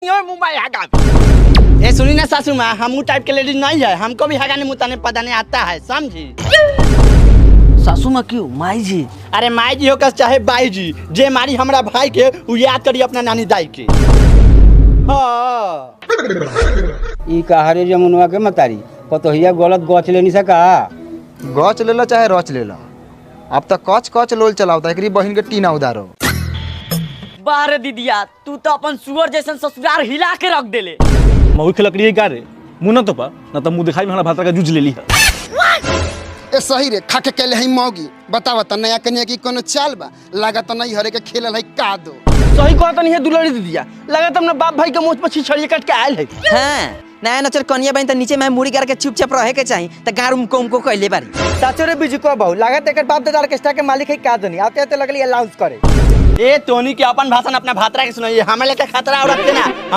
ए सुनी ना सासू माँ, हम टाइप के लेडीज नहीं है, हमको भी हगाने मुताने पदाने आता है, समझी? सासू माँ क्यों माई जी? अरे माई जी हो का चाहे बाई जी, जे मारी हमरा भाई के वो याद करी अपना नानी दाई के। हाँ। ई कहारे जमुनवा के मतारी पतोहिया गलत गछ लेनी सका। गच ले लो चाहे रच ले लो, अब तक कच कच लोल चलावता एकरी बहिन के टीना उधारो। बाहर दीदिया, तू तो अपन सुअर जैसन ससुराल हिला के रख देले। मऊ के लकड़ी का रे मुंह न तो पा न तो मुंह दिखाई में हमारा भाता का जूझ ले ली है। ए सही रे खाके केले हई मौगी बतावा त नया कन्या की कोनो चाल बा लागत नहीं हरे के खेलल हई का दो। सही कहता नहीं है दुलड़ी दीदिया, लगा तुमने बाप भाई के मुंह पर छिछड़िए कट के आयल है। हां, नया नचर कन्या बहन त नीचे में मुड़ी करके चुपचाप रहे के चाही त गार उमको कहले बारी। साचो रे बिजू को बहु लागत एकर बाप दादा ऑर्केस्ट्रा के मालिक है का दनी आते आते लगली अलाउंस करे। ए टोनी के अपन भाषण अपना भातरा के सुनाइए, हमें लेके खतरा और रखते ना।